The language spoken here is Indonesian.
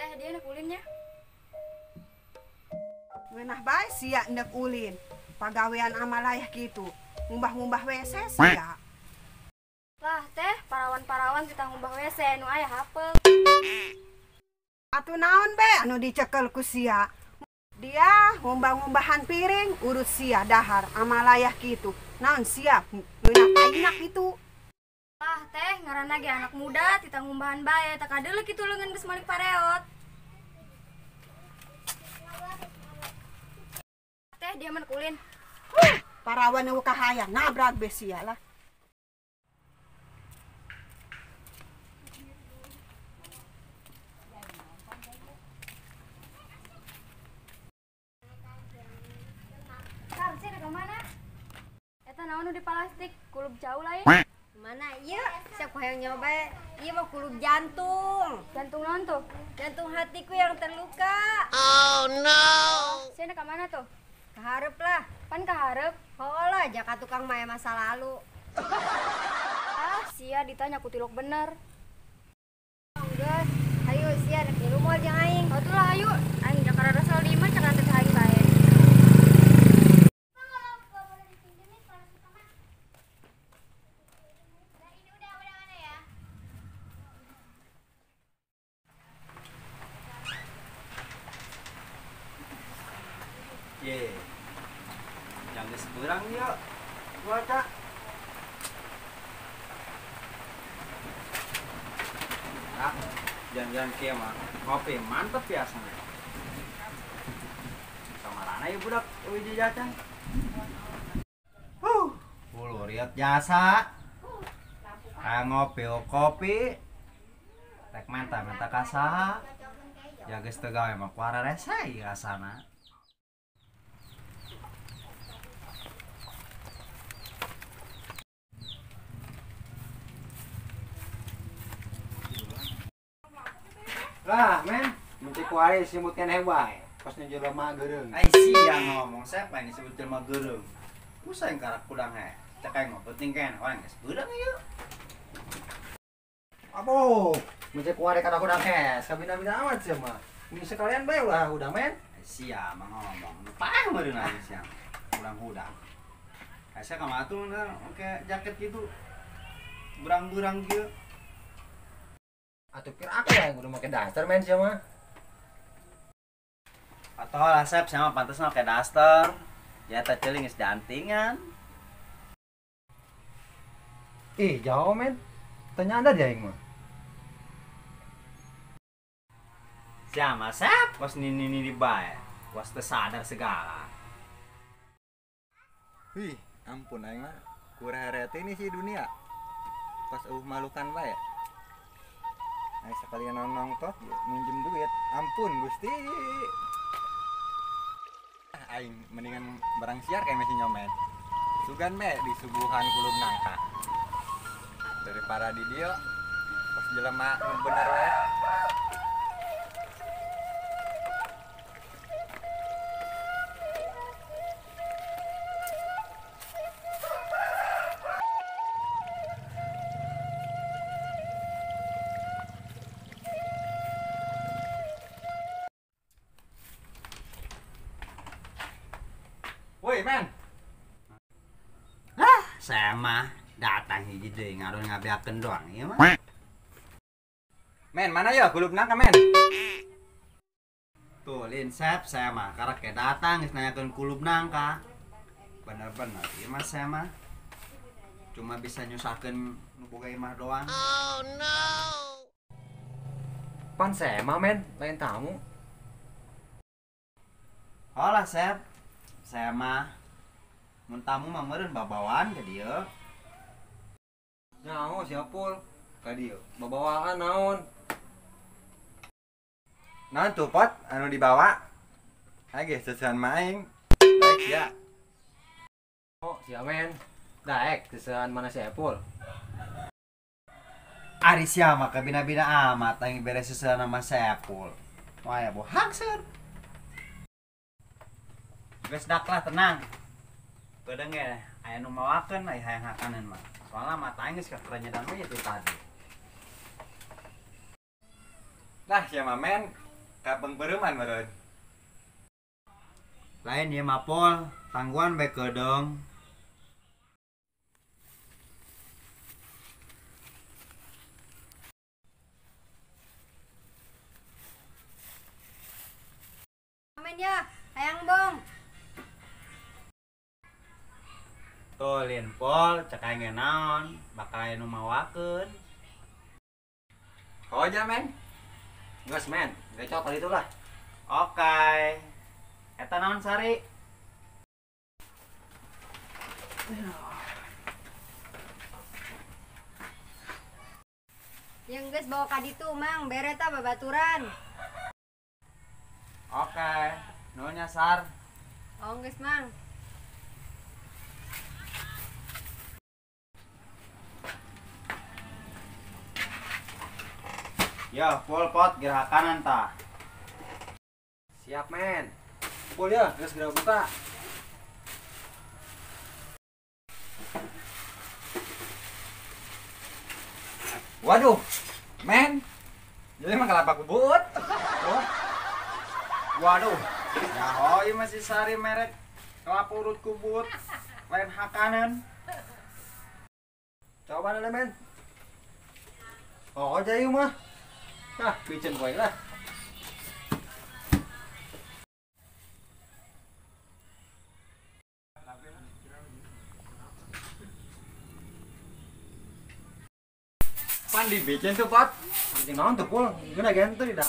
Teh dia nak ulinnya. Wenah bae sia ndek ulin. Pagawean amalayah gitu. Ngumbah-ngumbah WC sia. Lah teh parawan-parawan kita ngumbah WC nu aya hapeu. Atuh naon be anu dicekel ku sia. Dia ngumbah-ngumbahan piring urut sia dahar amalayah gitu. Naon sia ngeunah painak itu. Lah teh ngaranna ge anak muda kita ngumbahan bae tak kadeuleu kitu leungeun geus malik pareot. Teh dia mah ulin. Parawan nu kahaya nabrak be sia lah. Sih ke mana? Eta naon nu di plastik, kulup jauh lain. Mana iya? Siapa yang nyoba? Iya mah kulub jantung. Jantung naon tuh? Jantung hatiku yang terluka. Oh no. Sieuna ka mana tuh? Keharep lah. Pan kaharep. Holah jaka tukang maya masa lalu. Ah, sia ditanya ku tilok bener. Geus, ayo sia rek di rumah jeung aing. Atulah ayo, aing jakar rasal di imah cak teh hari bae. Ye, jangan seberang yuk, cuaca. Ah, jangan kia mah, kopi mantep biasanya. Sama Rana ya budak, uji jajan. Puluh riat jasa. Ngopi kopi, rek menta kasa. Jaga setengah emang kuara resai rasana. Lah, men, menteri kuari simutkan hebat. Pas ngejual lemah gereng. Ai siang ngomong siapa yang disebut jelma gerung. Usah yang karak kudang cek aing mah penting kan orang geus beurang ieu. Abo, menteri kuari kata kuda kes, kabina-bina amat sih mah. Ini sekalian bae lah udah men. Sia mah ngomong. Pah meureun aja siang. Hudang-hudang. Asa ka matu oke jaket gitu. Burang-burang kieu. Atuh pir aku yang udah pakai daster men sih mah. Atau resep sama pantes make daster. Ya teh teuing geus dantingan. Ih, jauh men. Tanya anda dia yang mah. Siapa sep? Kos nini bae. Kos teu sadar segala. Wih, ampun aing mah. Kurang ini sih dunia. Pas malukan bae. Aing sekalian nongtot minjem duit. Ampun Gusti. Aing mendingan barang siar kayak masih nyomet. Sugan me di subuhan kulub nangka. Daripada di dia pas jelema bener we. Woi men. Saya mah datang hiji deui ngarun ngabeakeun doang ieu mah. Men, mana ya kulub nangka men? Tuh, lin sep saya mah karek ke datang geus nanyakeun kulub nangka. Bener-bener ieu mah saya mah cuma bisa nyusakeun nu boga imah doang. Oh no. Pan saya mah men, lain tamu. Hola sep. Saya mah mun tamu mah meureun babawaan ka dieu. Nyaho siapul ka dieu. Babawaan naon? Naon tuh pot anu dibawa? Age sesuan maing. Baik ya. Oh, sia men. Daek kesehan mana siapul. Ari sia mah kabina-bina amat aing beres seuseuh nama Saepul. Wah ya bohang seur. Geus dak lah tenang. Beudang ge aya nu mawakeun aya hayang hakaneun mah. Soalna mata aing geus kakerenyedan we itu tadi. Lah sia mah men, Kabeng bereman meren. Lain ya mapol, tangguan baik kedong. Amin ya, hayang bong. Tuh lin pol, cek aing naon, bakal anu mawakeun. Oh aja men. Gas men, gak coklat itulah. Oke. Eta naon sari? Yang geus bawa ka ditu mang, bere ta babaturan. Oke. Nuhun nya Sar. Oh geus mang. Yo, pol pot gerakan tah. Siap men. Pul ya, gas segera buka. Waduh, men. Jadi emang kelapa kubut. Waduh. Ya hoi masih sari merek kelapa urut kubut. Lain hakanan. Coba nih men. Oh aja yuk mah. Nah, picen boy lah. Pan di becen tuh, Pot. Anjing naon tuh pul, guna gantu di dah.